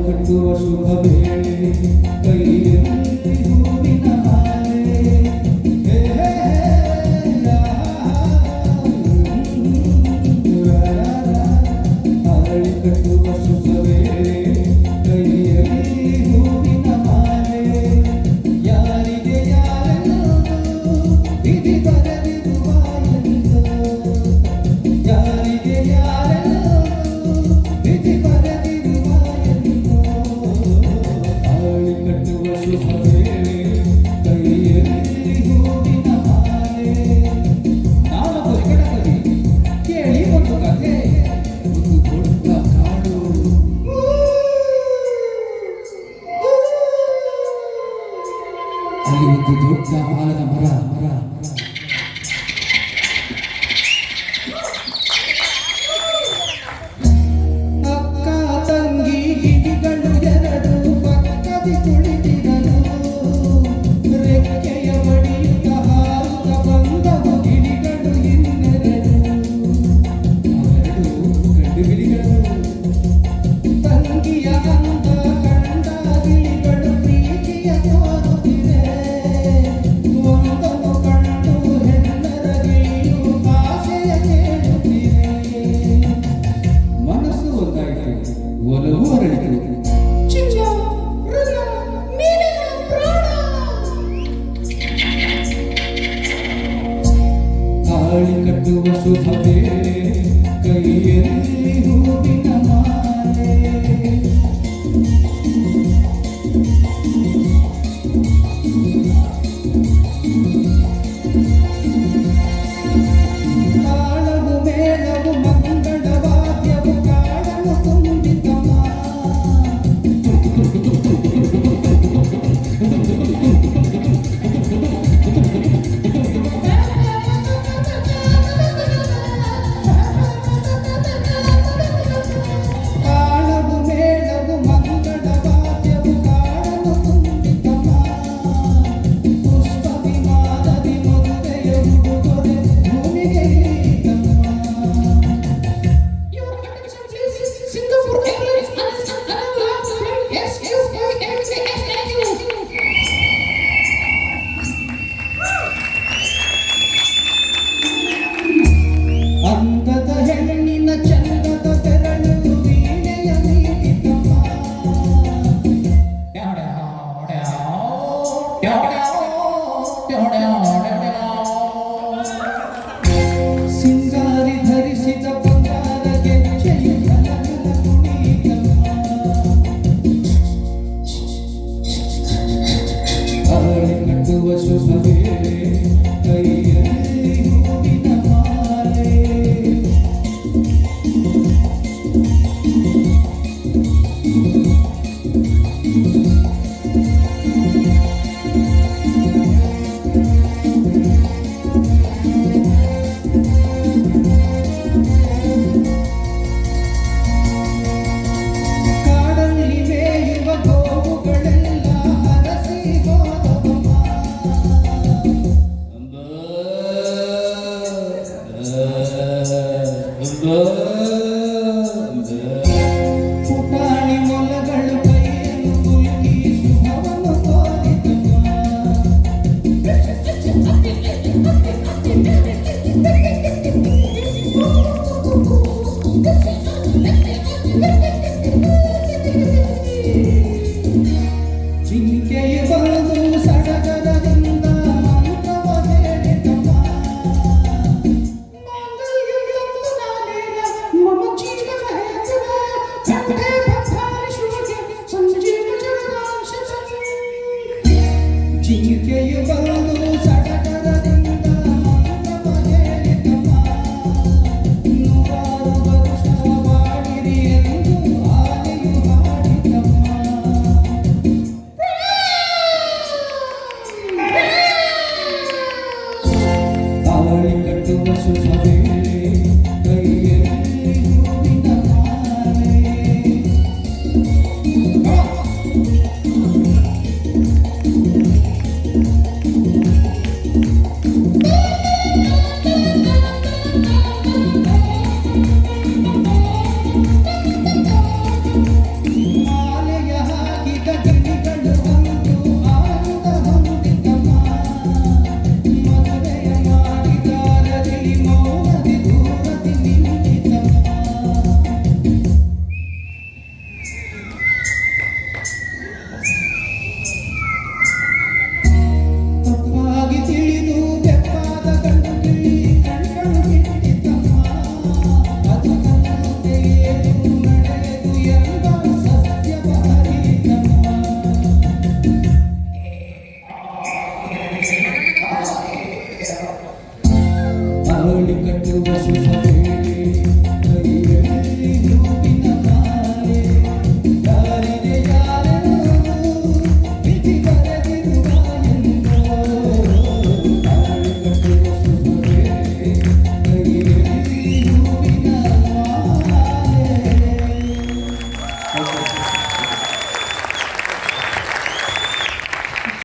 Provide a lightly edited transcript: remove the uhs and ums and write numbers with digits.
ಕಟ್ಟುವ ಶುಭ ವೇಳೆ ಕೈಯಲ್ಲಿ ಹೂವಿನ ಮಾಲೆ ತಾಳಿ ಕಟ್ಟುವ ಶುಭ ವೇಳೆ ಕೈಯಲ್ಲಿ ಹೂವಿನ ಮಾಲೆ ಯಾರಿಗೆ ಯಾರನ್ನು ವಿಧಿ ಬರೆದಿರುವ ಯಾರಿಗೆ ಯಾರನ್ನು ವಿಧಿ ಬರೆದಿರುವ ತಾಳಿ ಕಟ್ಟುವ ಶುಭ ವೇಳೆ ಕೈಯಲ್ಲಿ ಹೂವಿನ ಮಾಲೆ. ನಾನು ಗಣಪತಿ ಕೇಳಿ ಒಂದು ಕಥೆ. ಒಂದು ದೊಡ್ಡ ಕಾಡು, ಅಲ್ಲಿ ಒಂದು ದೊಡ್ಡ ಆಲದ ಮರ ಅಕ್ಕ ತಂಗಿ ಗಿಳಿಗಳು ಎರಡು ಪಕ್ಕದಿ ಕುಳಿತಿರಲು ರೆಕ್ಕೆಯ ಬಡಿಯುತ್ತ ಹಾರುತ್ತ ಬಂದವು ಗಿಳಿಗಳು ಇನ್ನೆರಡು. ಅವೆರಡು ಗಂಡು ಗಿಳಿಗಳು. ತಂಗಿಯ ಅಂದ ಕಂಡ ಗಿಳಿಗಳು ಪ್ರೀತಿಯ ತೋರುತ್ತಿವೆ. ಒಂದನ್ನು ಕಂಡು ಹೆಣ್ಣರ ಗಿಳಿಯು ಆಸೆಯ ಕೇಳುತ್ತಿವೆ. ಮನಸ್ಸು ಒಂದಾಯಿತು, ಒಲವು ಅರಳಿತು. ತಾಳಿ ಕಟ್ಟುವ ಶುಭ ವೇಳೆ ಕೈಯಲ್ಲಿ ಹೂವಿನ ಮಾಲೆ. ತಾಳವು ಮೇಳವು ಮಂಗಳ ವಾದ್ಯವು ಕಾಡಲು ತುಂಬಿತಮ. ತಾಳವು ಮೇಳವು ಮಂಗಳ ವಾದ್ಯವು ಕಾಡಲು ತುಂಬಿತಮ. ಪುಷ್ಪ ವಿಮಾನದಿ ಮದುವೆಯ ಉಡುಗೊರೆ ಭೂಮಿಗೆ ಇಳಿತಮ್ಮ. ಅಂದದ ಹೆಣ್ಣಿನ ಚಂದದ ಬೆರಳು ವೀಣೆಯ ನೀಡಿತಮ್ಮ. ಸಿಂಗಾರಿ ಧರಿಸಿದ ಬಂಗಾರ ಗೆಜ್ಜೆಯು ಕನಕನ ಕುಣಿತಮ್ಮ. ತಾಳಿ ಕಟ್ಟುವ ಶುಭ ವೇಳೆ ಕೈಯಲ್ಲಿ ಹೂವಿನ ಮಾಲೆ. ಕಾಡಲ್ಲಿ ಮೇಯುವ ಗೋವುಗಳೆಲ್ಲ ಹರಸಿ ಹೋದವಮ್ಮ. ಪುಟಾಣಿ ಮೊಲಗಳು ಕೈಯನ್ನು ಕುಲುಕಿ ಶುಭವನ್ನು ತೋರಿತಮ್ಮ. ಜಿಂಕೆಯು ಬಂದು ಸಡಗರದಿಂದ ಮಂತ್ರವ ಹೇಳಿತಮ್ಮ. ಜಿಂಕೆಯು